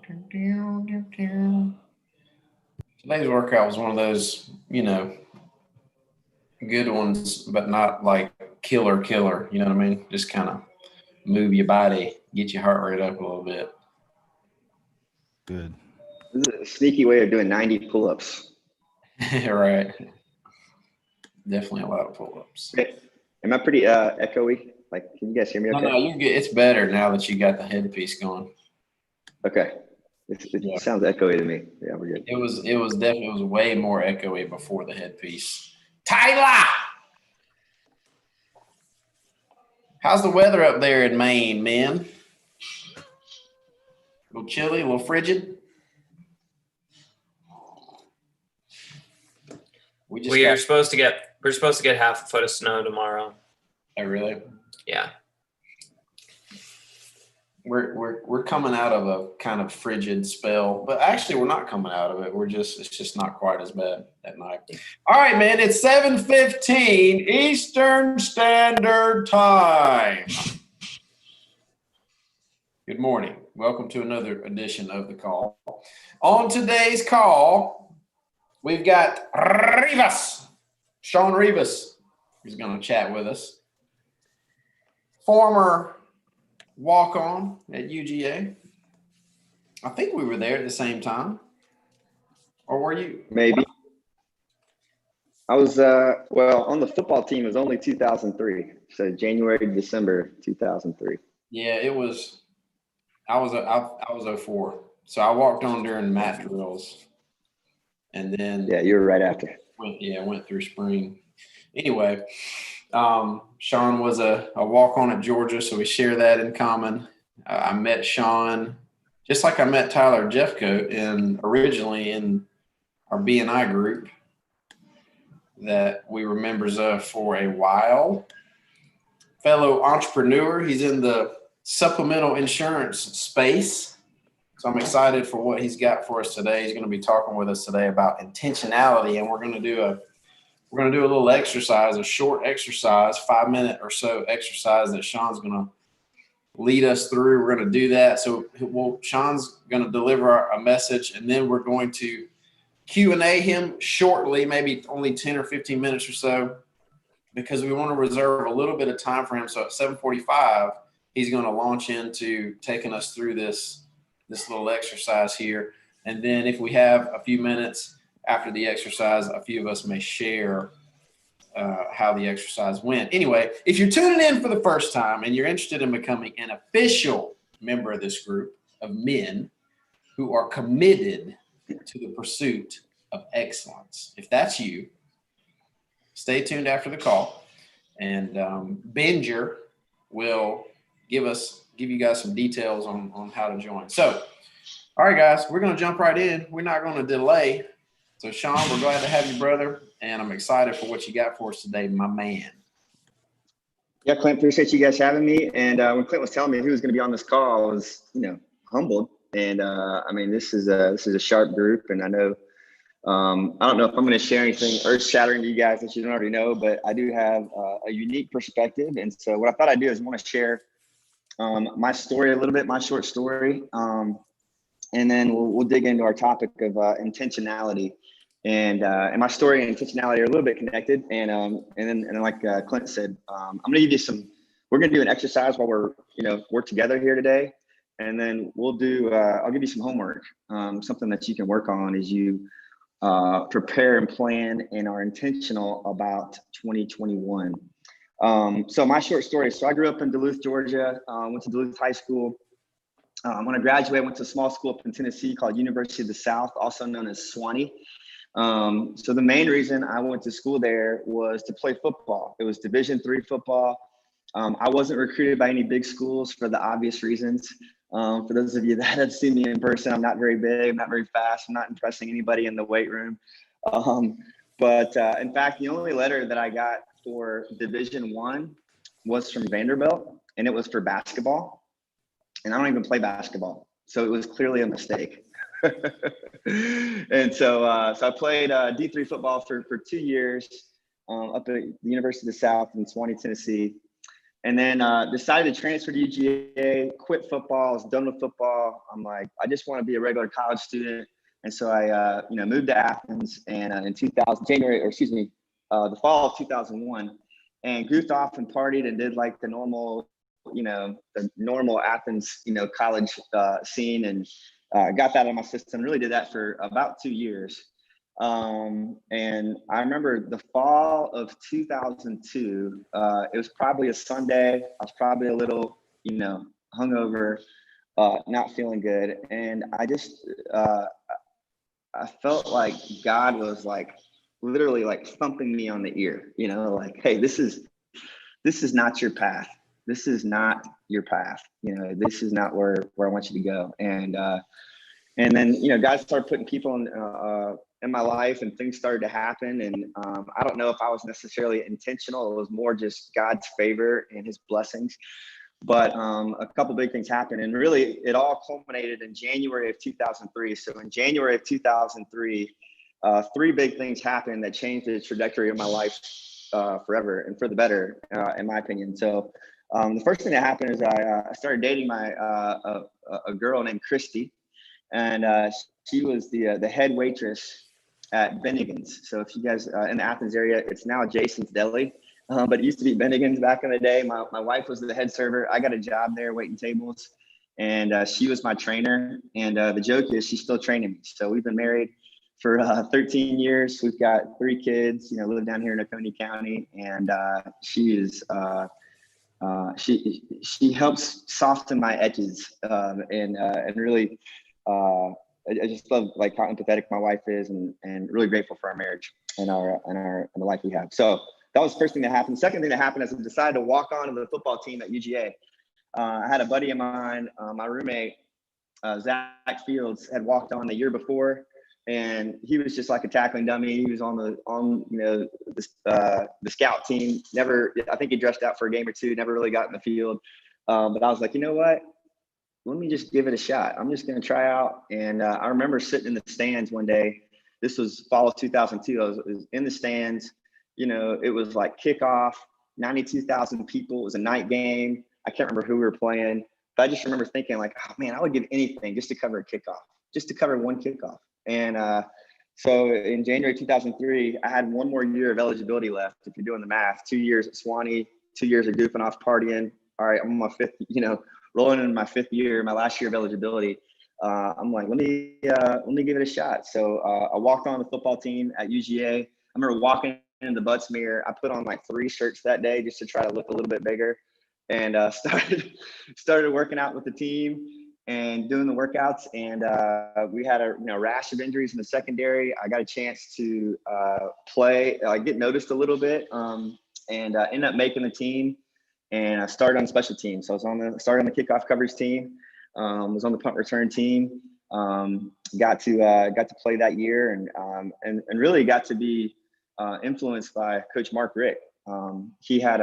Today's workout was one of those, good ones, but not like killer. You know what I mean? Just kind of move your body, get your heart rate up a little bit. Good. This is a sneaky way of doing 90 pull-ups. Right. Definitely a lot of pull-ups. Am I pretty echoey? Like, can you guys hear me okay? No, you're good. It's better now that you got the headpiece going. Okay. It sounds echoey to me. Yeah, we're good. It was definitely way more echoey before the headpiece. Tyler! How's the weather up there in Maine, man? A little chilly, a little frigid? We're supposed to get half a foot of snow tomorrow. Oh, really? Yeah. We're coming out of a kind of frigid spell, but actually we're not coming out of it. It's just not quite as bad at night. All right, man. It's 7:15 Eastern Standard Time. Good morning. Welcome to another edition of the call. On today's call, we've got Rivas, Sean Rivas, who's going to chat with us. Former walk-on at UGA. I think we were there at the same time. Or were you? Maybe. I was, on the football team, it was only 2003. So January to December 2003. Yeah, it was. I was 04. So I walked on during mat drills. And then. Yeah, you were right after. Went through spring. Anyway, Sean was a walk-on at Georgia, so we share that in common. I met Sean just like I met Tyler Jeffcoat originally in our B&I group that we were members of for a while. Fellow entrepreneur, he's in the supplemental insurance space. So I'm excited for what he's got for us today. He's going to be talking with us today about intentionality, and we're going to do a little exercise, a short exercise, 5-minute or so exercise that Sean's going to lead us through. We're going to do that. So Sean's going to deliver a message, and then we're going to Q&A him shortly, maybe only 10 or 15 minutes or so, because we want to reserve a little bit of time for him. So at 7:45, he's going to launch into taking us through this little exercise here. And then if we have a few minutes after the exercise, a few of us may share how the exercise went. Anyway, if you're tuning in for the first time and you're interested in becoming an official member of this group of men who are committed to the pursuit of excellence, if that's you, stay tuned after the call, and Benger will give you guys some details on how to join. So, all right, guys, we're going to jump right in. We're not going to delay. So, Sean, we're glad to have you, brother, and I'm excited for what you got for us today, my man. Yeah, Clint, appreciate you guys having me. And when Clint was telling me he was going to be on this call, I was, humbled. And this is a sharp group, and I know I don't know if I'm going to share anything earth-shattering to you guys that you don't already know, but I do have a unique perspective. And so what I thought I'd do is want to share my story a little bit, my short story, and then we'll dig into our topic of intentionality. And my story and intentionality are a little bit connected. And then like Clint said, I'm going to give you we're going to do an exercise while we're together here today. And then I'll give you some homework, something that you can work on as you prepare and plan and are intentional about 2021. So my short story. So I grew up in Duluth, Georgia, went to Duluth High School. When I graduated, I went to a small school up in Tennessee called University of the South, also known as Swanee. So the main reason I went to school there was to play football. It was Division III football. I wasn't recruited by any big schools for the obvious reasons. For those of you that have seen me in person, I'm not very big, I'm not very fast, I'm not impressing anybody in the weight room. But in fact, the only letter that I got for Division I was from Vanderbilt, and it was for basketball. And I don't even play basketball, so it was clearly a mistake. And so I played D3 football for 2 years up at the University of the South in Swanee, Tennessee. And then decided to transfer to UGA, quit football, I was done with football. I'm like, I just want to be a regular college student. And so I, moved to Athens and in the fall of 2001, and goofed off and partied and did like the normal Athens, college scene, and got that out of my system. Really did that for about 2 years. And I remember the fall of 2002, it was probably a Sunday. I was probably a little, hungover, not feeling good. And I just, I felt like God was like literally like thumping me on the ear, like, hey, this is not your path. This is not your path. This is not where I want you to go. And then, God started putting people in my life, and things started to happen. And I don't know if I was necessarily intentional. It was more just God's favor and his blessings. But a couple big things happened, and really it all culminated in January of 2003. So in January of 2003, 3 big things happened that changed the trajectory of my life forever and for the better, in my opinion. So the first thing that happened is I started dating a girl named Christy, and she was the head waitress at Bennigan's. So if you guys in the Athens area, it's now Jason's Deli, but it used to be Bennigan's back in the day. My wife was the head server. I got a job there waiting tables, and she was my trainer. And the joke is she's still training me. So we've been married for 13 years. We've got 3 kids, live down here in Oconee County, and she is she helps soften my edges, and really I just love like how empathetic my wife is, and really grateful for our marriage and the life we have. So that was the first thing that happened. The second thing that happened is I decided to walk on to the football team at UGA. I had a buddy of mine, my roommate, Zach Fields, had walked on the year before, and he was just like a tackling dummy. He was on the scout team. I think he dressed out for a game or 2, never really got in the field. But I was like, you know what? Let me just give it a shot. I'm just going to try out. And I remember sitting in the stands one day. This was fall of 2002. I was in the stands. It was like kickoff, 92,000 people. It was a night game. I can't remember who we were playing, but I just remember thinking like, oh man, I would give anything just to cover a kickoff, just to cover one kickoff. And so in January 2003, I had 1 more year of eligibility left. If you're doing the math, 2 years at Swanee, 2 years of goofing off partying. All right, I'm on my 5th, rolling into my 5th year, my last year of eligibility. I'm like, let me give it a shot. So I walked on the football team at UGA. I remember walking in the butts mirror. I put on like 3 shirts that day just to try to look a little bit bigger, and started working out with the team and doing the workouts. And we had a rash of injuries in the secondary. I got a chance to play, get noticed a little bit, and end up making the team. And I started on special teams. So I was started on the kickoff coverage team, was on the punt return team, got to play that year, and really got to be influenced by Coach Mark Rick. He had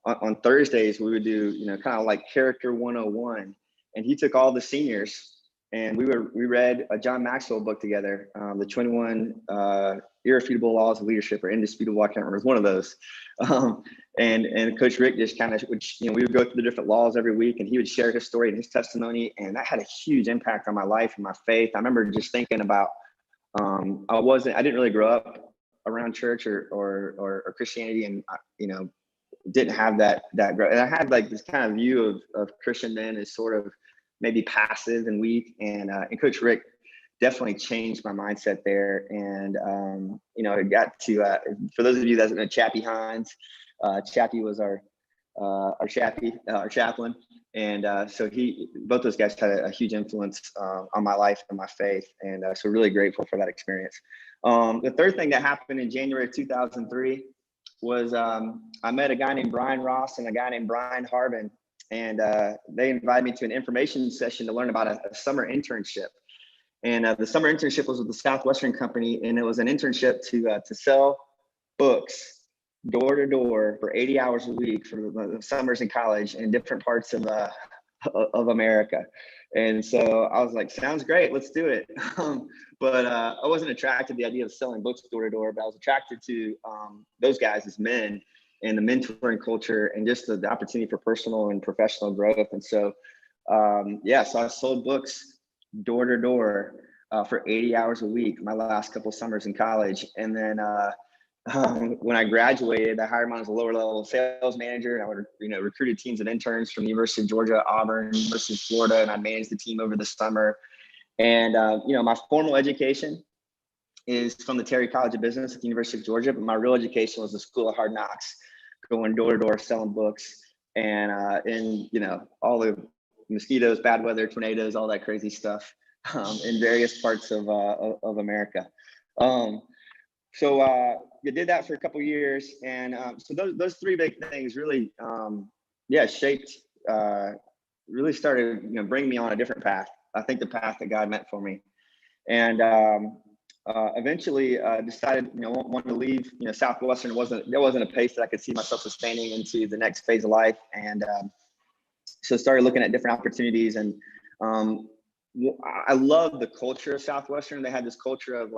on Thursdays, we would do, kind of like character 101. And he took all the seniors, and we read a John Maxwell book together, the 21 Irrefutable Laws of Leadership, or Indisputable, I can't remember, it was one of those. And Coach Rick just kind of, we would go through the different laws every week, and he would share his story and his testimony. And that had a huge impact on my life and my faith. I remember just thinking about, I didn't really grow up around church or Christianity, and, didn't have that growth. And I had like this kind of view of Christian men as sort of maybe passive and weak. And Coach Rick definitely changed my mindset there. And, it got to, for those of you that don't know Chappie Hines, Chappie was our chaplain. And so both those guys had a huge influence on my life and my faith. And so really grateful for that experience. The third thing that happened in January of 2003 was I met a guy named Brian Ross and a guy named Brian Harbin. And they invited me to an information session to learn about a summer internship. And the summer internship was with the Southwestern Company, and it was an internship to sell books door to door for 80 hours a week for the summers in college in different parts of America. And so I was like, sounds great, let's do it. But I wasn't attracted to the idea of selling books door to door, but I was attracted to those guys as men and the mentoring culture and just the opportunity for personal and professional growth. And so, so I sold books door to door for 80 hours a week my last couple of summers in college. And then when I graduated, I hired on as a lower level sales manager. I would, recruited teams and interns from the University of Georgia, Auburn, University of Florida, and I managed the team over the summer. And, my formal education is from the Terry College of Business at the University of Georgia, but my real education was the School of Hard Knocks, going door to door, selling books, and all the mosquitoes, bad weather, tornadoes, all that crazy stuff in various parts of America. So you did that for a couple of years, and so those three big things really, shaped, really started, bringing me on a different path. I think the path that God meant for me, and eventually decided, wanted to leave. Southwestern there wasn't a pace that I could see myself sustaining into the next phase of life, and so started looking at different opportunities. And I love the culture of Southwestern. They had this culture of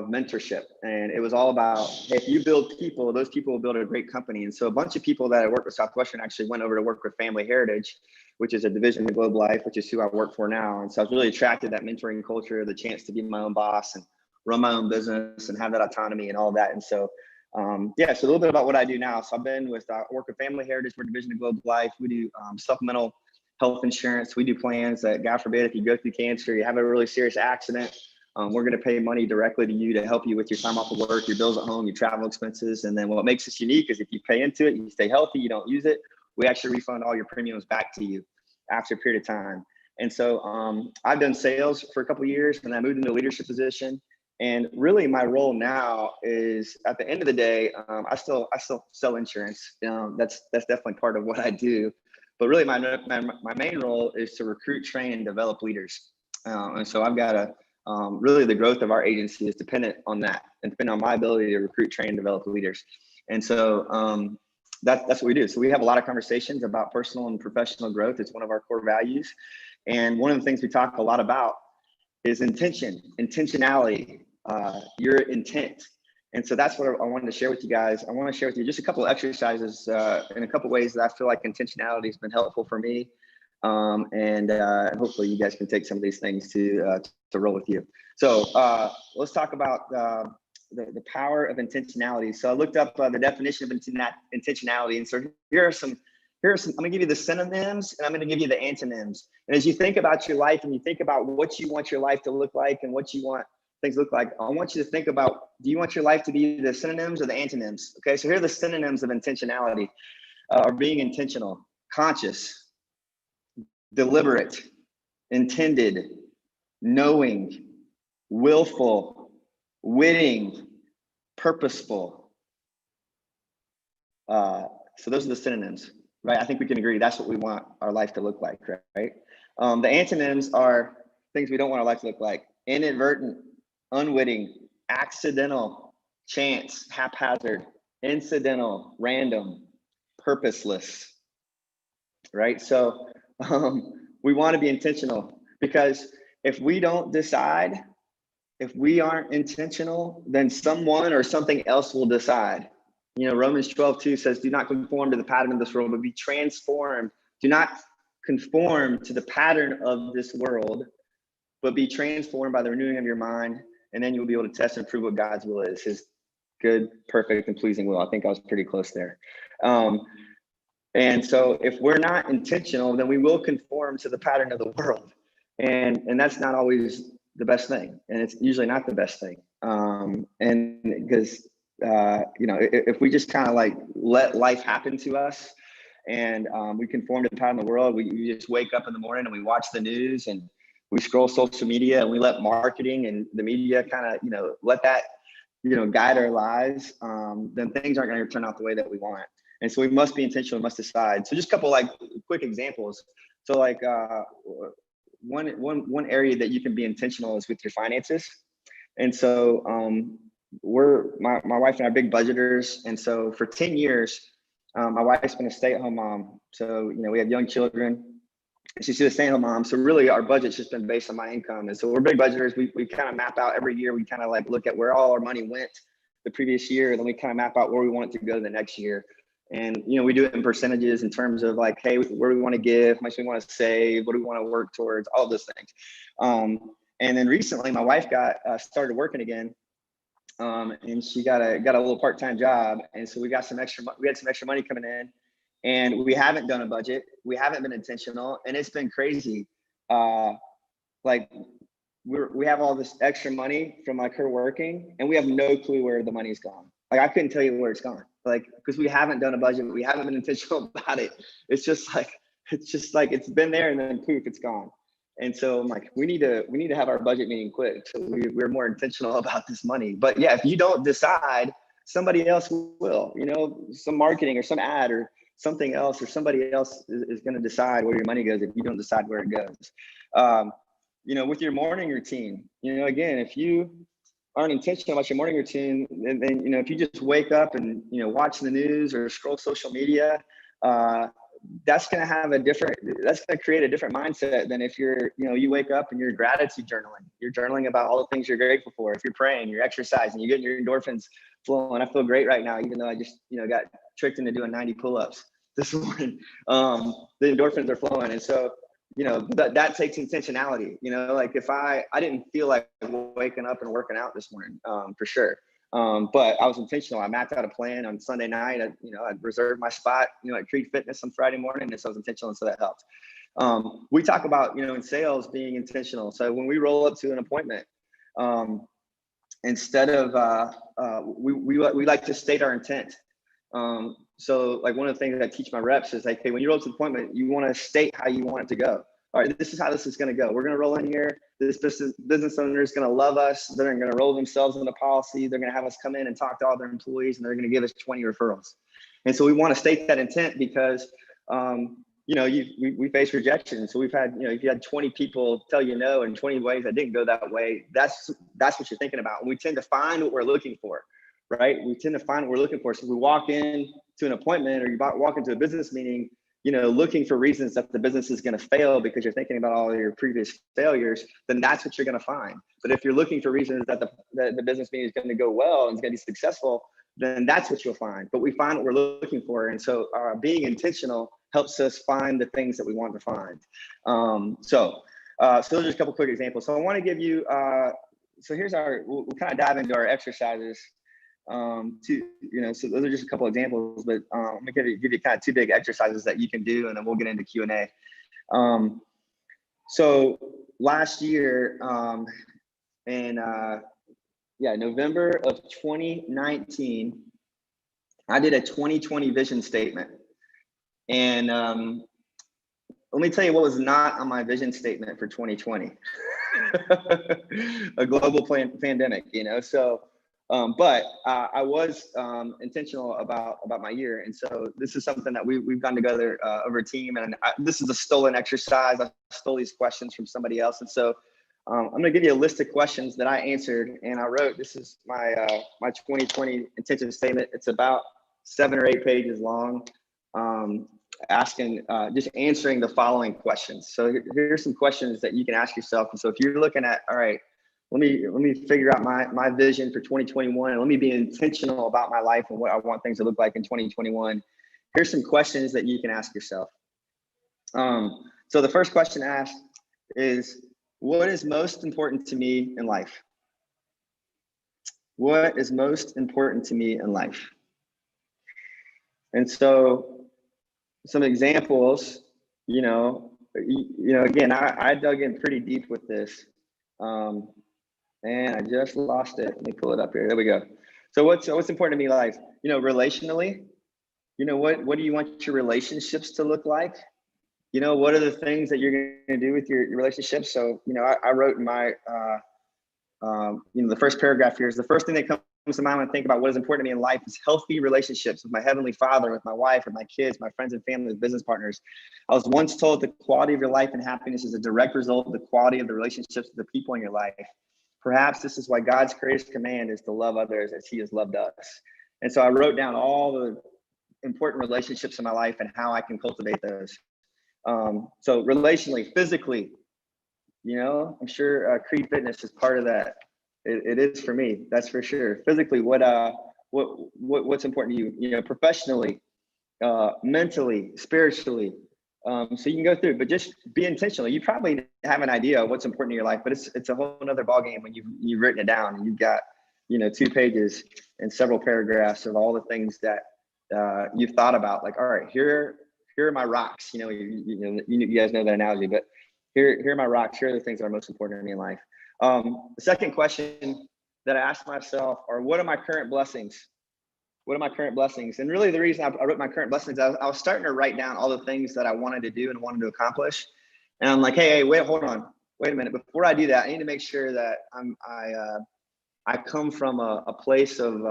mentorship, and it was all about, hey, if you build people, those people will build a great company. And so a bunch of people that I worked with Southwestern actually went over to work with Family Heritage, which is a division of Globe Life, which is who I work for now. And so I was really attracted to that mentoring culture, the chance to be my own boss and run my own business and have that autonomy and all that. And so so a little bit about what I do now. So I've been with work with Family Heritage, we're a division of Globe Life. We do supplemental health insurance. We do plans that, God forbid, if you go through cancer, you have a really serious accident, we're going to pay money directly to you to help you with your time off of work, your bills at home, your travel expenses. And then what makes us unique is if you pay into it, you stay healthy, you don't use it, we actually refund all your premiums back to you after a period of time. And so I've done sales for a couple of years, and I moved into a leadership position. And really my role now is, at the end of the day, I still sell insurance. That's definitely part of what I do. But really my main role is to recruit, train, and develop leaders. And so I've got really the growth of our agency is dependent on that, and dependent on my ability to recruit, train, and develop leaders. And so that's what we do. So we have a lot of conversations about personal and professional growth. It's one of our core values. And one of the things we talk a lot about is intentionality, your intent. And so that's what I wanted to share with you guys. I want to share with you just a couple of exercises in a couple of ways that I feel like intentionality has been helpful for me. And hopefully you guys can take some of these things to roll with you. So let's talk about the power of intentionality. So I looked up the definition of intentionality. And so here are some, I'm gonna give you the synonyms and I'm gonna give you the antonyms. And as you think about your life and you think about what you want your life to look like and what you want things to look like, I want you to think about, do you want your life to be the synonyms or the antonyms? Okay, so here are the synonyms of intentionality, or being intentional: conscious, deliberate, intended, knowing, willful, witting, purposeful. So those are the synonyms, right? I think we can agree that's what we want our life to look like, right? The antonyms are things we don't want our life to look like: inadvertent, unwitting, accidental, chance, haphazard, incidental, random, purposeless, right? So we want to be intentional, because if we don't decide, if we aren't intentional, then someone or something else will decide. Romans 12:2 says, do not conform to the pattern of this world, but be transformed. Do not conform to the pattern of this world, but be transformed by the renewing of your mind. And then you'll be able to test and prove what God's will is, his good, perfect, and pleasing will. I think I was pretty close there. And so if we're not intentional, then we will conform to the pattern of the world. And that's not always the best thing. And it's usually not the best thing. And because, if we just kind of let life happen to us and we conform to the pattern of the world, we just wake up in the morning and we watch the news and we scroll social media and we let marketing and the media kind of, let that, guide our lives, then things aren't going to turn out the way that we want. And so we must be intentional, we must decide. So just a couple quick examples. So one area that you can be intentional is with your finances. And so my wife and I are big budgeters. And so for 10 years, my wife's been a stay-at-home mom. So, we have young children. She's a stay-at-home mom. So really our budget's just been based on my income. And so we're big budgeters. We kind of map out every year. We kind of look at where all our money went the previous year. Then we kind of map out where we want it to go the next year. And, you know, we do it in percentages in terms of like, hey, where do we want to give, how much we want to save, what do we want to work towards, all those things. And then recently my wife got started working again. And she got a little part-time job. And so we had some extra money coming in, and we haven't done a budget. We haven't been intentional, and it's been crazy. Like we have all this extra money from like her working, and we have no clue where the money's gone. Like I couldn't tell you where it's gone, like, because we haven't done a budget. We haven't been intentional about it. It's just like it's been there and then poof, it's gone. And so I'm like, we need to have our budget meeting quick. So we're more intentional about this money. But yeah, if you don't decide, somebody else will, you know, some marketing or some ad or something else, or somebody else is going to decide where your money goes if you don't decide where it goes. You know, with your morning routine, you know, again, if you aren't intentional about your morning routine, then you know, if you just wake up and, you know, watch the news or scroll social media, that's going to create a different mindset than if you wake up and you're gratitude journaling. You're journaling about all the things you're grateful for. If you're praying, you're exercising, you're getting your endorphins flowing. I feel great right now, even though I just, you know, got tricked into doing 90 pull-ups this morning. The endorphins are flowing. And so, you know, that takes intentionality, you know, like if I didn't feel like waking up and working out this morning, for sure. But I was intentional. I mapped out a plan on Sunday night. I reserved my spot, you know, at Creed Fitness on Friday morning. And so I was intentional. And so that helped. We talk about, you know, in sales being intentional. So when we roll up to an appointment, instead of, we like to state our intent. So like one of the things that I teach my reps is like, hey, when you roll to the appointment, you want to state how you want it to go. All right, this is how this is going to go. We're going to roll in here. This business owner is going to love us. They're going to roll themselves into policy. They're going to have us come in and talk to all their employees, and they're going to give us 20 referrals. And so we want to state that intent because, you know, we face rejection. So we've had, you know, if you had 20 people tell you no in 20 ways that didn't go that way, that's what you're thinking about. And we tend to find what we're looking for. Right? We tend to find what we're looking for. So if we walk in to an appointment or you walk into a business meeting, you know, looking for reasons that the business is going to fail because you're thinking about all of your previous failures, then that's what you're going to find. But if you're looking for reasons that the business meeting is going to go well and it's going to be successful, then that's what you'll find. But we find what we're looking for. And so being intentional helps us find the things that we want to find. So those are just a couple quick examples. So I want to give you, so here's we'll kind of dive into our exercises. So those are just a couple examples, but I'm gonna give you kind of two big exercises that you can do, and then we'll get into Q&A. So last year, in November of 2019, I did a 2020 vision statement, and let me tell you what was not on my vision statement for 2020. A global pandemic, you know. So. But I was intentional about my year. And so this is something that we've done together over a team. And this is a stolen exercise. I stole these questions from somebody else. And so I'm going to give you a list of questions that I answered. And I wrote, this is my 2020 intention statement. It's about 7 or 8 pages long, just answering the following questions. So here's some questions that you can ask yourself. And so if you're looking at, all right, let me figure out my vision for 2021, and let me be intentional about my life and what I want things to look like in 2021. Here's some questions that you can ask yourself. So the first question asked is, what is most important to me in life? What is most important to me in life? And so some examples, again, I dug in pretty deep with this. And I just lost it. Let me pull it up here. There we go. So what's important to me in life? Relationally, what do you want your relationships to look like? What are the things that you're going to do with your relationships? So, I wrote in my, the first paragraph here is the first thing that comes to mind when I think about what is important to me in life is healthy relationships with my Heavenly Father, with my wife, with my kids, my friends and family, with business partners. I was once told the quality of your life and happiness is a direct result of the quality of the relationships with the people in your life. Perhaps this is why God's greatest command is to love others as He has loved us. And so I wrote down all the important relationships in my life and how I can cultivate those. So relationally, physically, I'm sure Creed Fitness is part of that. It is for me, that's for sure. Physically, what's important to you? You know, professionally, mentally, spiritually. So you can go through, but just be intentional. You probably have an idea of what's important in your life, but it's a whole nother ballgame when you've written it down and you've got, you know, 2 pages and several paragraphs of all the things that you've thought about. Like, all right, here are my rocks. You guys know that analogy, but here are my rocks. Here are the things that are most important to me in life. The second question that I asked myself are, what are my current blessings? What are my current blessings? And really the reason I wrote my current blessings, I was starting to write down all the things that I wanted to do and wanted to accomplish. And I'm like, hey, wait, hold on. Wait a minute. Before I do that, I need to make sure that I come from a place of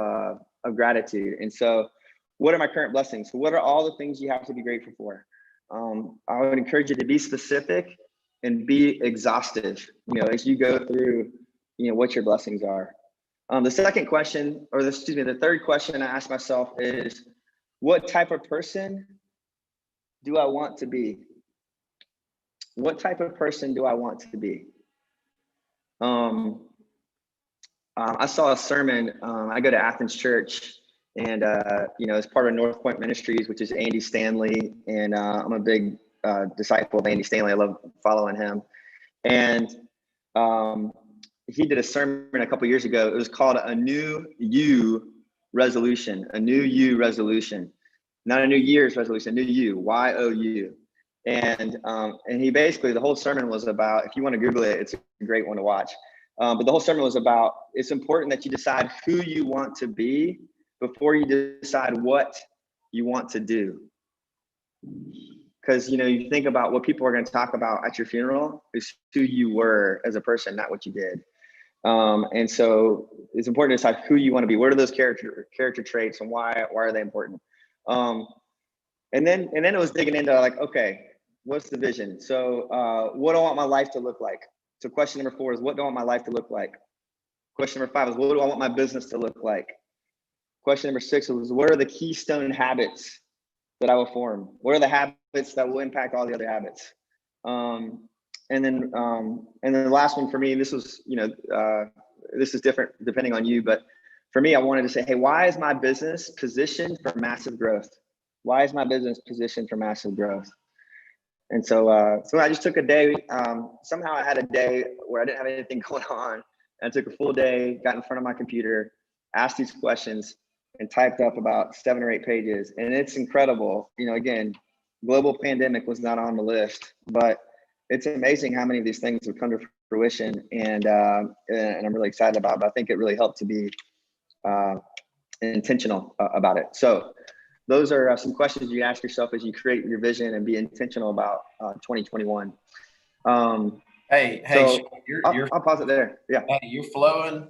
gratitude. And so what are my current blessings? So what are all the things you have to be grateful for? I would encourage you to be specific and be exhaustive, you know, as you go through, you know, what your blessings are. The second question, the third question I asked myself is, what type of person do I want to be? What type of person do I want to be? I saw a sermon. I go to Athens Church, and you know, as part of North Point Ministries, which is Andy Stanley, and I'm a big disciple of Andy Stanley. I love following him, and he did a sermon a couple years ago. It was called a New You Resolution, a New You Resolution, not a New Year's resolution, New You, Y-O-U. And he basically, the whole sermon was about, if you want to Google it, it's a great one to watch. But the whole sermon was about, it's important that you decide who you want to be before you decide what you want to do. Because, you know, you think about what people are going to talk about at your funeral is who you were as a person, not what you did. And so it's important to decide who you want to be. What are those character traits, and why are they important? And then it was digging into, like, okay, what's the vision? So what do I want my life to look like? So question number 4 is, what do I want my life to look like? Question number 5 is, what do I want my business to look like? Question number 6 was, what are the keystone habits that I will form? What are the habits that will impact all the other habits? And then the last one for me, this was, you know, this is different depending on you, but for me, I wanted to say, hey, why is my business positioned for massive growth? Why is my business positioned for massive growth? And so I just took a day. Somehow I had a day where I didn't have anything going on. And I took a full day, got in front of my computer, asked these questions, and typed up about 7 or 8 pages. And it's incredible. You know, again, global pandemic was not on the list, but it's amazing how many of these things have come to fruition, and I'm really excited about it. But I think it really helped to be intentional about it. So those are some questions you ask yourself as you create your vision and be intentional about 2021. Hey, so I'll pause it there. Yeah. Hey, you're flowing,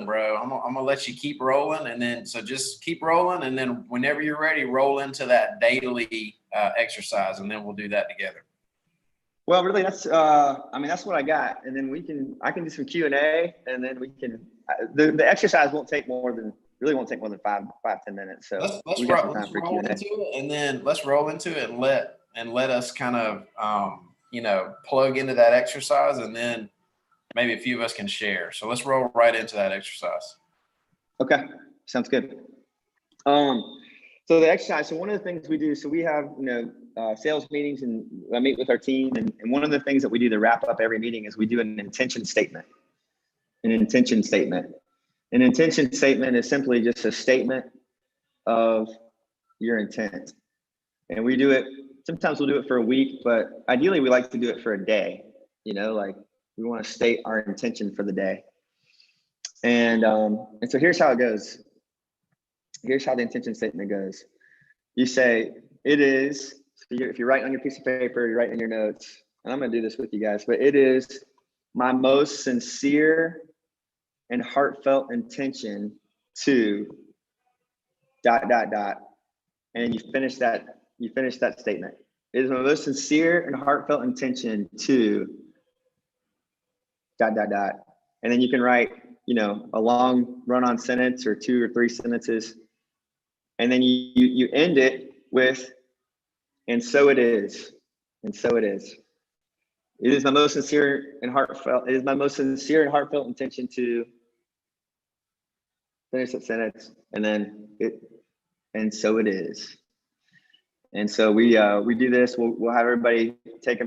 bro. I'm gonna let you keep rolling, and then so just keep rolling, and then whenever you're ready, roll into that daily exercise, and then we'll do that together. Well, really, that's that's what I got, and then I can do some Q&A, and then we can. The exercise won't take more than 5-10 minutes. So we got some time for Q&A. And then let's roll into it and let us kind of plug into that exercise, and then maybe a few of us can share. So let's roll right into that exercise. Okay, sounds good. So the exercise. So one of the things we do. So we have sales meetings, and I meet with our team, and one of the things that we do to wrap up every meeting is we do an intention statement. An intention statement is simply just a statement of your intent. And we do it, sometimes we'll do it for a week, but ideally we like to do it for a day. Like we want to state our intention for the day. And so here's how it goes. Here's how the intention statement goes. You say, it is, if you're writing on your piece of paper, you're writing in your notes, and I'm going to do this with you guys, but it is my most sincere and heartfelt intention to ... And you finish that statement. It is my most sincere and heartfelt intention to ... And then you can write, a long run-on sentence or 2 or 3 sentences. And then you end it with, and so it is. And so it is. It is my most sincere and heartfelt. It is my most sincere and heartfelt intention to finish that sentence, and then and so it is. And so we do this. We'll have everybody take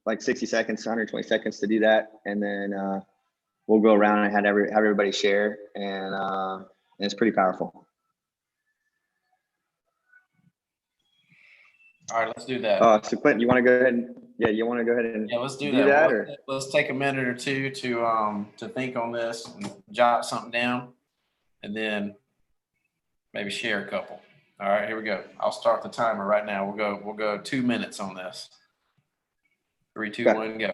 like 60 seconds, 120 seconds to do that, and then we'll go around and have everybody share, and it's pretty powerful. All right, let's do that. So Quentin, you want to go ahead and let's do that? that. Or? Let's take a minute or two to think on this and jot something down, and then maybe share a couple. All right, here we go. I'll start the timer right now. We'll go 2 minutes on this. 3, 2, 1, go.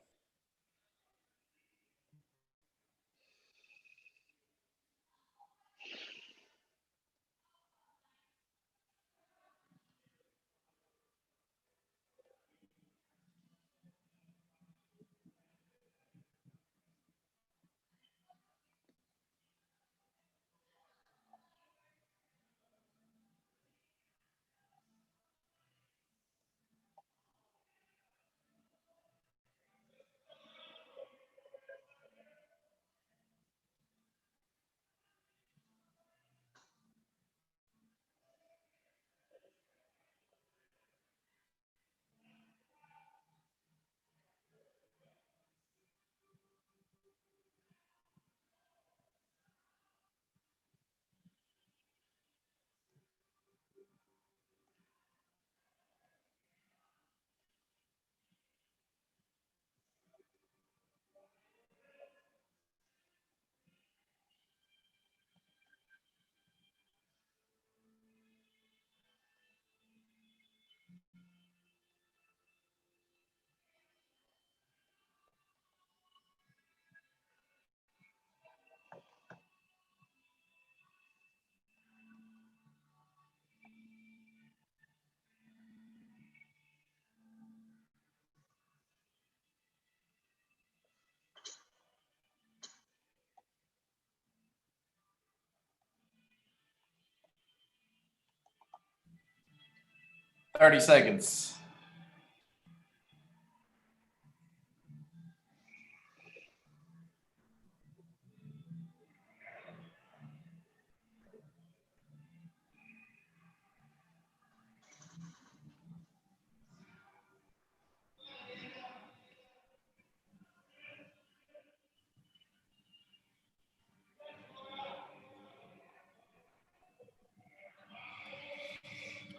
$30 seconds.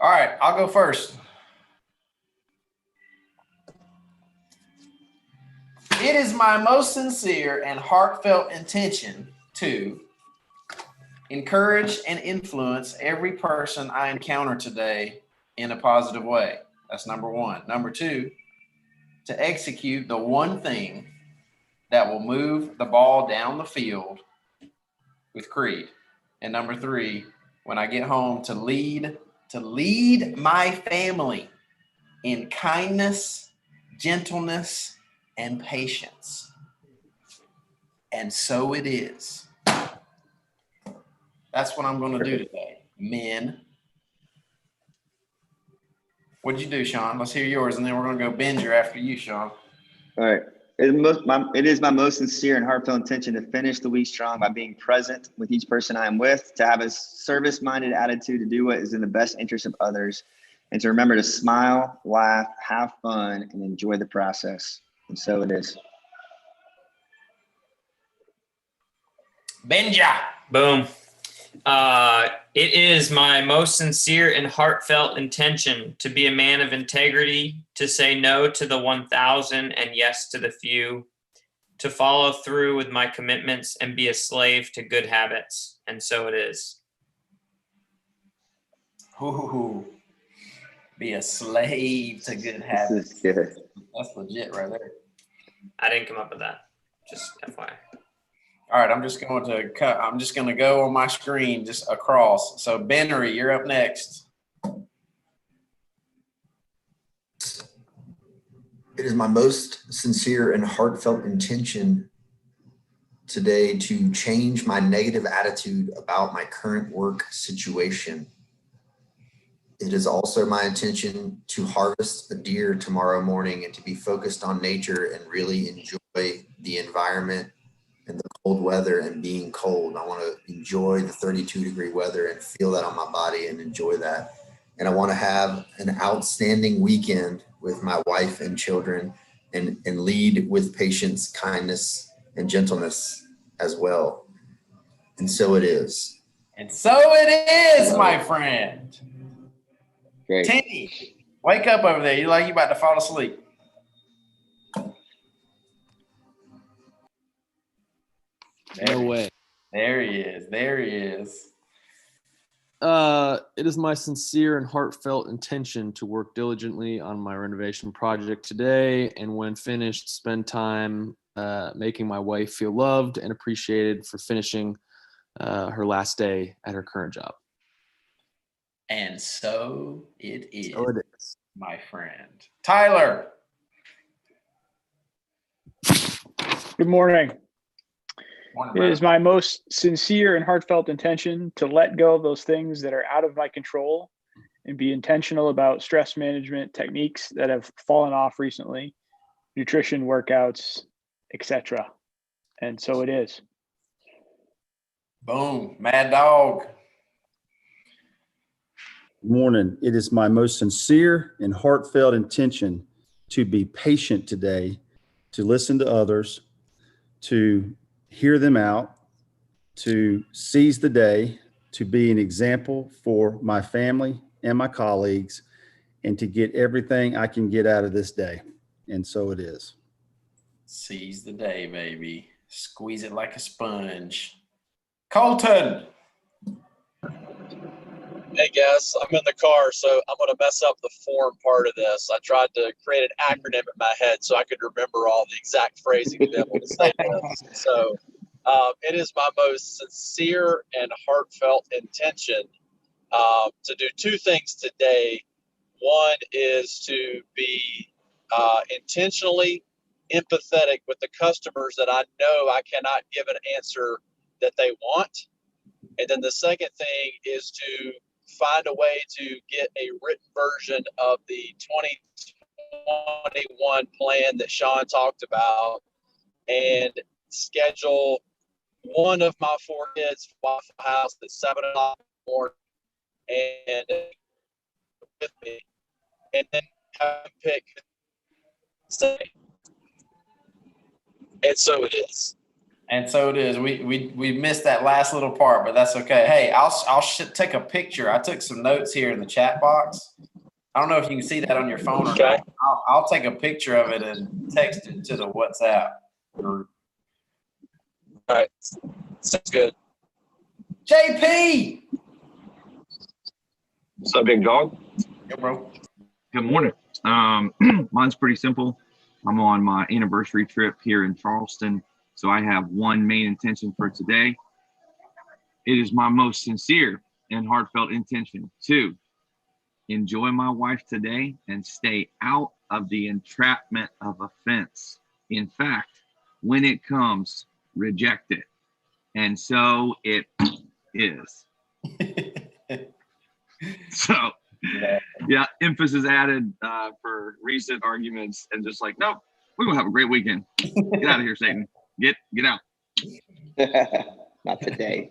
All right, I'll go first. It is my most sincere and heartfelt intention to encourage and influence every person I encounter today in a positive way. That's number one. Number two, to execute the one thing that will move the ball down the field with Creed. And number three, when I get home, to lead my family in kindness, gentleness, and patience. And so it is. That's what I'm going to do today, men. What'd you do, Sean? Let's hear yours, and then we're going to go Benjer after you, Sean. All right. It is my most sincere and heartfelt intention to finish the week strong by being present with each person I am with, to have a service-minded attitude to do what is in the best interest of others, and to remember to smile, laugh, have fun, and enjoy the process. And so it is. Benja. Boom. It is my most sincere and heartfelt intention to be a man of integrity, to say no to the 1,000 and yes to the few, to follow through with my commitments and be a slave to good habits. And so it is. Ooh, be a slave to good habits. This is good. That's legit right there. I didn't come up with that. Just FYI. All right, I'm just going to go on my screen just across. So Benry, you're up next. It is my most sincere and heartfelt intention today to change my negative attitude about my current work situation. It is also my intention to harvest a deer tomorrow morning and to be focused on nature and really enjoy the environment and the cold weather and being cold. I want to enjoy the 32-degree weather and feel that on my body and enjoy that. And I want to have an outstanding weekend with my wife and children and lead with patience, kindness, and gentleness as well. And so it is. And so it is, my friend. Great. Tinny, wake up over there. You like you about to fall asleep. No way. There he is. There he is. It is my sincere and heartfelt intention to work diligently on my renovation project today, and when finished, spend time making my wife feel loved and appreciated for finishing her last day at her current job. And so it is, So it is. my friend. Tyler. Good morning. Morning, It brother. is my most sincere and heartfelt intention to let go of those things that are out of my control and be intentional about stress management techniques that have fallen off recently, nutrition, workouts, etc. And so it is. Boom. Mad Dog. Good morning. It is my most sincere and heartfelt intention to be patient today, to listen to others, to hear them out, to seize the day, to be an example for my family and my colleagues, and to get everything I can get out of this day. And so it is. Seize the day, baby. Squeeze it like a sponge. Colton. Hey guys, I'm in the car, so I'm going to mess up the form part of this. I tried to create an acronym in my head so I could remember all the exact phrasing to be able to say this. So it is my most sincere and heartfelt intention to do two things today. One is to be intentionally empathetic with the customers that I know I cannot give an answer that they want. And then the second thing is to find a way to get a written version of the 2021 plan that Sean talked about and schedule one of my four kids Waffle House at 7 o'clock in the morning and with me, and then have them pick say. And so it is. And so it is. We missed that last little part, but that's okay. Hey, I'll take a picture. I took some notes here in the chat box. I don't know if you can see that on your phone or Okay. not. I'll take a picture of it and text it to the WhatsApp group. All right. Sounds good. JP. What's up, big dog? Yo, bro. Good morning. Mine's pretty simple. I'm on my anniversary trip here in Charleston, so I have one main intention for today. It is my most sincere and heartfelt intention to enjoy my wife today and stay out of the entrapment of offense. In fact, when it comes, reject it. And so it is. So, yeah, emphasis added for recent arguments and just like, nope, we're going to have a great weekend. Get out of here, Satan. Get out. Not today.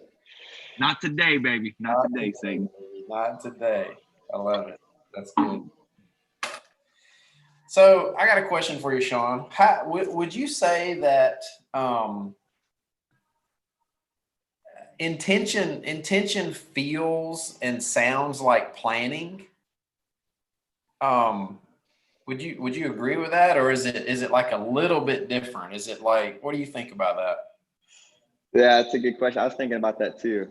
Not today, baby. Not today, Satan. Not today. I love it. That's good. So I got a question for you, Sean. How, would you say that intention feels and sounds like planning? Would you agree with that, or is it like a little bit different? Is it like, what do you think about that? Yeah, that's a good question. I was thinking about that too.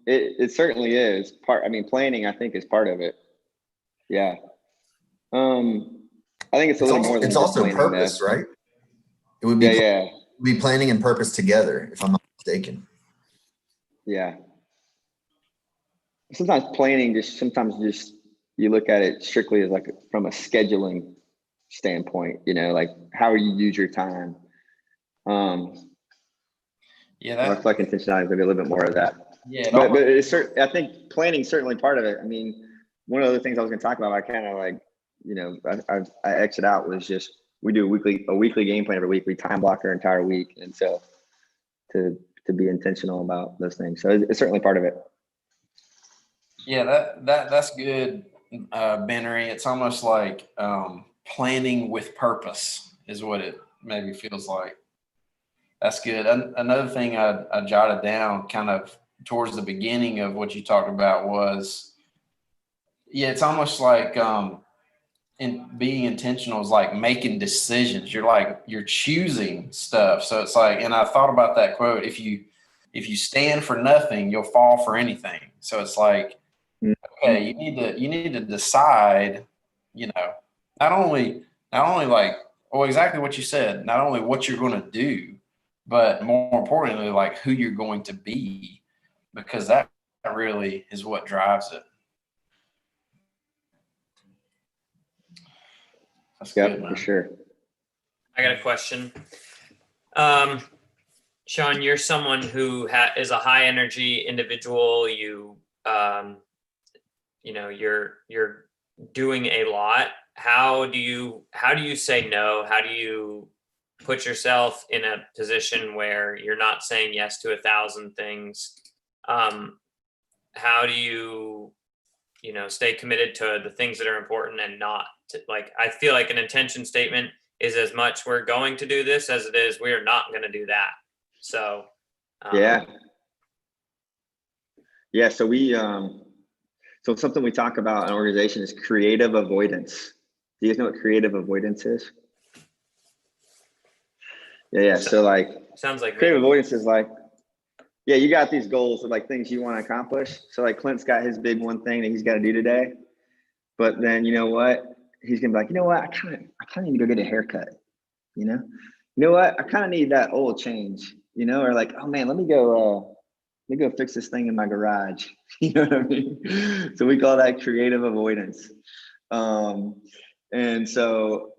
It certainly is part. I mean, planning I think is part of it. Yeah. I think it's a little more than it's just also planning, purpose, though. right? It would be Yeah. be planning and purpose together, if I'm not mistaken. Yeah. Sometimes planning just you look at it strictly as like from a scheduling standpoint, like how you use your time. Yeah, I feel like intentionality is gonna be a little bit more of that. yeah. But it's I think planning is certainly part of it. I mean, one of the things I was going to talk about, I kind of like, you know, I exit out was just, we do a weekly game plan every week. We time block our entire week. And so to be intentional about those things. So it's certainly part of it. Yeah, that's good, Benry. It's almost like planning with purpose is what it maybe feels like. That's good. Another thing I jotted down kind of towards the beginning of what you talked about was, yeah, it's almost like in being intentional is like making decisions. You're choosing stuff. So it's like, and I thought about that quote, if you stand for nothing, you'll fall for anything. So it's like, okay, you need to decide, you know, not only like, well, exactly what you said, not only what you're going to do, but more importantly, like who you're going to be, because that really is what drives it. That's good, man. For sure. I got a question. Sean, you're someone who is a high energy individual. You know, you're doing a lot. How do you say no? How do you put yourself in a position where you're not saying yes to 1,000 things? How do you know, stay committed to the things that are important and not to, like, I feel like an intention statement is as much we're going to do this as it is we are not going to do that. So yeah. So we so something we talk about in an organization is creative avoidance. Do you guys know what creative avoidance is? Yeah. So like, sounds like creative avoidance is like, yeah, you got these goals of like things you want to accomplish. So like Clint's got his big one thing that he's got to do today, but then you know what? He's gonna be like, you know what? I kind of need to go get a haircut. You know what? I kind of need that oil change. You know, or like, oh man, let me go fix this thing in my garage. You know what I mean? So we call that creative avoidance. And so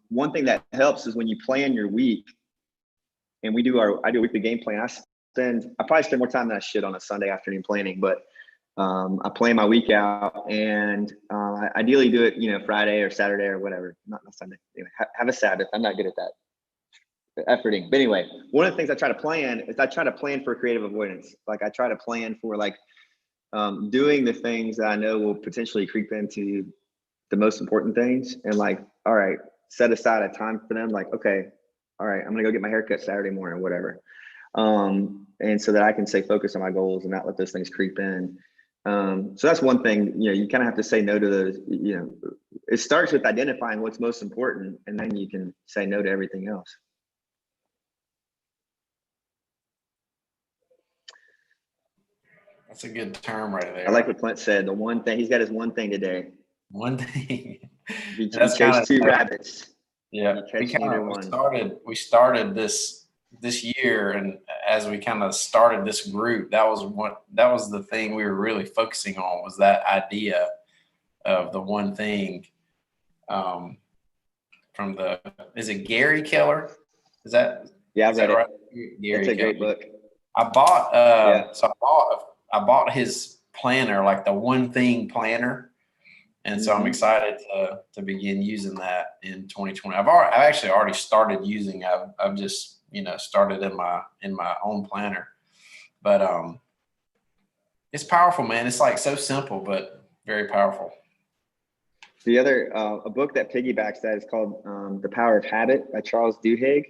one thing that helps is when you plan your week, and I do a weekly game plan. I probably spend more time than I should on a Sunday afternoon planning, but I plan my week out, and I ideally do it, you know, Friday or Saturday or whatever, not Sunday. Anyway, have a Sabbath. I'm not good at that. Efforting. But anyway, one of the things I try to plan is I try to plan for creative avoidance. Like I try to plan for like doing the things that I know will potentially creep into the most important things, and like, all right, set aside a time for them. Like, okay, all right, I'm gonna go get my haircut Saturday morning, whatever. And so that I can stay focused on my goals and not let those things creep in. So that's one thing, you know, you kind of have to say no to those, you know, it starts with identifying what's most important, and then you can say no to everything else. That's a good term right there. I like what Clint said. The one thing, he's got his one thing today. One thing. He chased 2 rabbits. Yeah, we started this year, and as we kind of started this group, that was the thing we were really focusing on, was that idea of the one thing. From is it Gary Keller? Is that? Yeah, I've read it. Right? It's a great book. I bought I bought his planner, like the one thing planner. And so I'm excited to begin using that in 2020. I've actually already started using. I've just, you know, started in my own planner, but it's powerful, man. It's like so simple, but very powerful. The other a book that piggybacks that is called The Power of Habit by Charles Duhigg,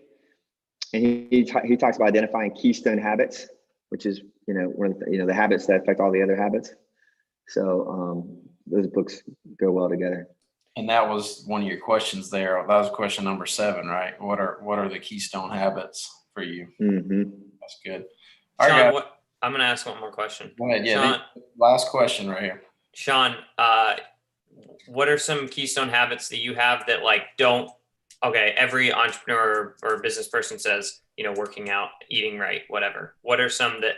and he talks about identifying keystone habits, which is, you know, one of the, you know, the habits that affect all the other habits. So those books go well together. And that was one of your questions there. That was question number 7, right? What are the keystone habits for you? Mm-hmm. That's good. All Sean, right, I'm going to ask one more question. Go ahead. Yeah, Sean, last question right here. Sean, what are some keystone habits that you have that like don't? Okay, every entrepreneur or business person says, you know, working out, eating right, whatever. What are some that,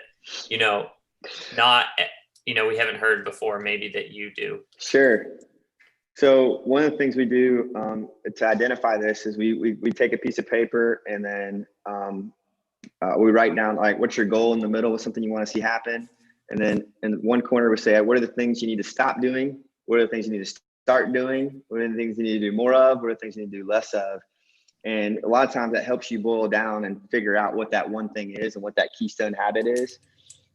you know, not, you know, we haven't heard before, maybe that you do? Sure. So one of the things we do to identify this is we take a piece of paper, and then we write down like what's your goal in the middle, with something you want to see happen, and then in one corner we say what are the things you need to stop doing, What are the things you need to start doing? What are the things you need to do more of? What are the things you need to do less of? And a lot of times that helps you boil down and figure out what that one thing is and what that keystone habit is.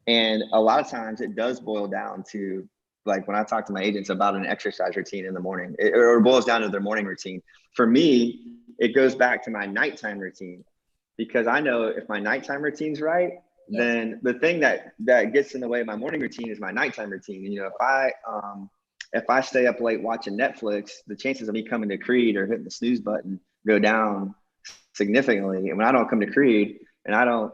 And a lot of times it does boil down to, like when I talk to my agents about an exercise routine in the morning, or it boils down to their morning routine. For me, it goes back to my nighttime routine, because I know if my nighttime routine's right, then the thing that gets in the way of my morning routine is my nighttime routine. And, if I stay up late watching Netflix, the chances of me coming to Creed or hitting the snooze button go down significantly. And when I don't come to Creed and I don't,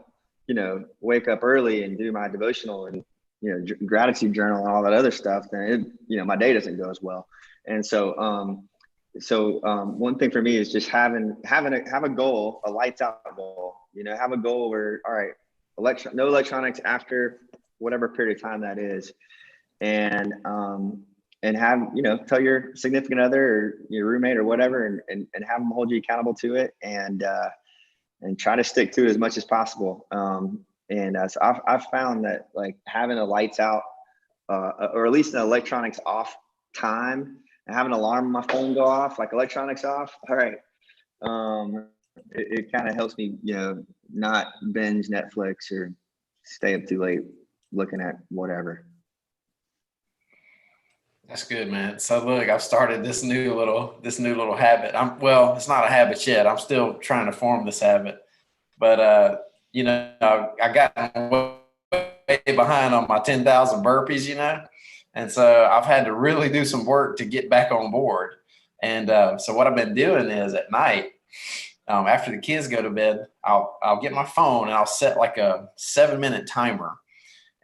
wake up early and do my devotional and, gratitude journal and all that other stuff, then my day doesn't go as well. And so, one thing for me is just have a goal, a lights out goal, have a goal where, all right, no electronics after whatever period of time that is. And have, tell your significant other or your roommate or whatever, and have them hold you accountable to it, and try to stick to it as much as possible. So I've found that, like, having a lights out, or at least an electronics off time, and have an alarm on my phone go off, like electronics off. All right. It kind of helps me, not binge Netflix or stay up too late looking at whatever. That's good, man. So look, I've started this new little habit. It's not a habit yet. I'm still trying to form this habit, but I got way behind on my 10,000 burpees, and so I've had to really do some work to get back on board. And so what I've been doing is at night, after the kids go to bed, I'll get my phone and I'll set like a 7-minute timer.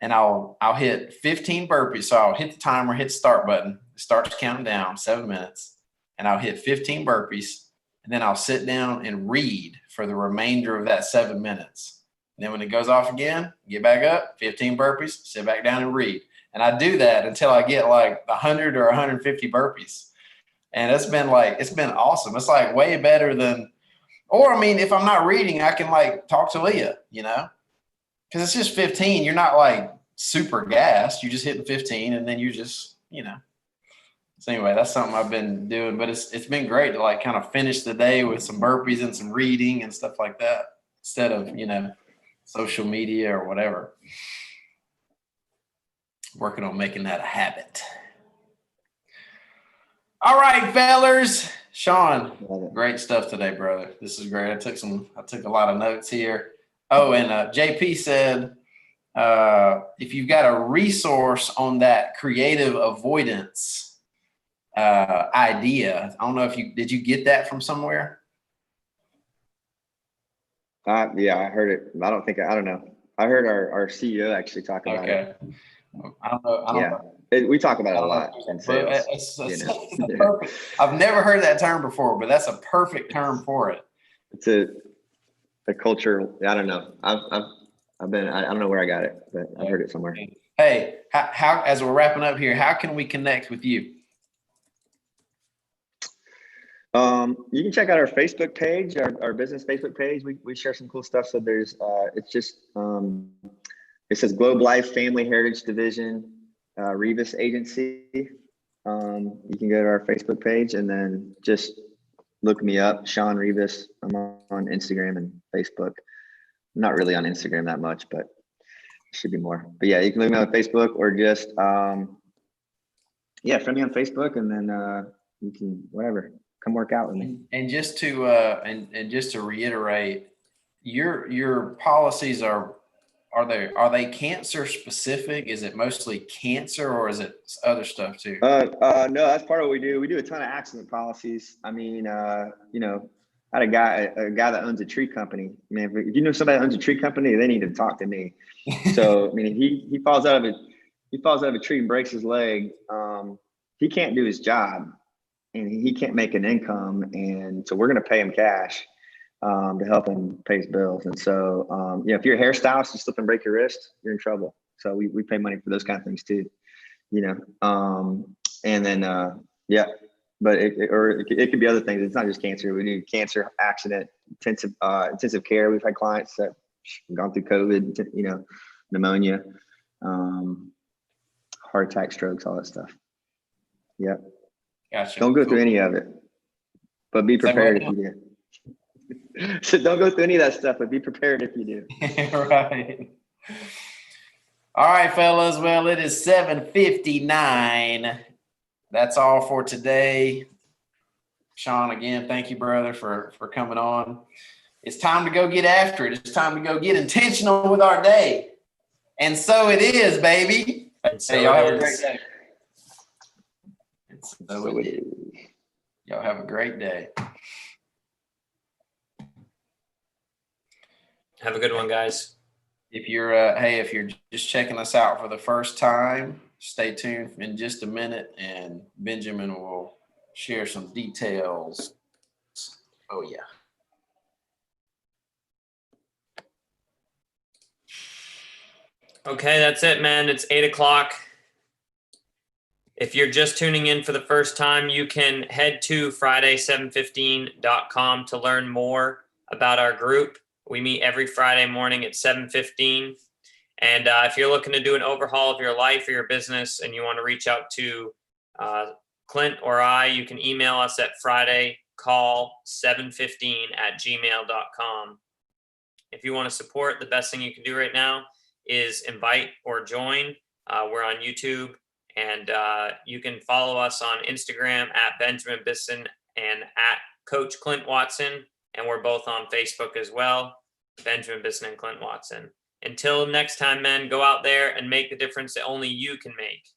And I'll hit 15 burpees. So I'll hit the timer, hit the start button. It starts counting down 7 minutes. And I'll hit 15 burpees. And then I'll sit down and read for the remainder of that 7 minutes. And then when it goes off again, get back up, 15 burpees, sit back down and read. And I do that until I get like 100 or 150 burpees. And it's been awesome. It's like way better than, if I'm not reading, I can like talk to Leah, because it's just 15. You're not like super gassed. You're just hitting 15, and then you just, So anyway, that's something I've been doing, but it's been great to like kind of finish the day with some burpees and some reading and stuff like that, instead of, social media or whatever. Working on making that a habit. All right, fellers. Sean, great stuff today, brother. This is great. I took a lot of notes here. Oh, and JP said, if you've got a resource on that creative avoidance idea, I don't know did you get that from somewhere? Yeah, I heard it. I don't know. I heard our CEO actually talk about it. I don't know. We talk about it a lot in sales. It's perfect. I've never heard that term before, but that's a perfect term for it. It's a culture. I don't know. I don't know where I got it, but I heard it somewhere. Hey, how as we're wrapping up here, how can we connect with you? You can check out our Facebook page, our business Facebook page. We share some cool stuff. So there's it's just it says Globe Life Family Heritage Division, Rivas Agency. You can go to our Facebook page and then just look me up, Sean Rivas. I'm on Instagram and Facebook. I'm not really on Instagram that much, but should be more. But yeah, you can look me on Facebook, or just friend me on Facebook, and then you can come work out with me. And just to reiterate, your policies are they cancer specific? Is it mostly cancer, or is it other stuff too? No, that's part of what we do. We do a ton of accident policies. I mean, I had a guy that owns a tree company. Man, if you know somebody that owns a tree company, they need to talk to me. So I mean, he falls out of a tree and breaks his leg. He can't do his job, and he can't make an income, and so we're going to pay him cash to help him pay his bills. And so, if you're a hairstylist, you slip and break your wrist, you're in trouble. So we pay money for those kind of things too, and then, but it could be other things. It's not just cancer. We do cancer, accident, intensive care. We've had clients that have gone through COVID, pneumonia, heart attack, strokes, all that stuff. Yeah. Gotcha. Don't go Cool. through any of it, but be Say prepared what if you do. So don't go through any of that stuff, but be prepared if you do. Right. All right, fellas. Well, it is 7:59. That's all for today. Sean, again, thank you, brother, for coming on. It's time to go get after it. It's time to go get intentional with our day. And so it is, baby. And so Hey, y'all have it a great is. day. And so it is. Y'all have a great day. Have a good one, guys. If you're if you're just checking us out for the first time, stay tuned in just a minute, and Benjamin will share some details. Oh yeah. Okay, that's it, man. It's 8:00. If you're just tuning in for the first time, you can head to Friday715.com to learn more about our group. We meet every Friday morning at 7:15. And if you're looking to do an overhaul of your life or your business and you want to reach out to Clint or I, you can email us at FridayCall715@gmail.com. If you want to support, the best thing you can do right now is invite or join. We're on YouTube, and you can follow us on Instagram at Benjamin Bisson and at Coach Clint Watson. And we're both on Facebook as well, Benjamin Bisson and Clint Watson. Until next time, men, go out there and make the difference that only you can make.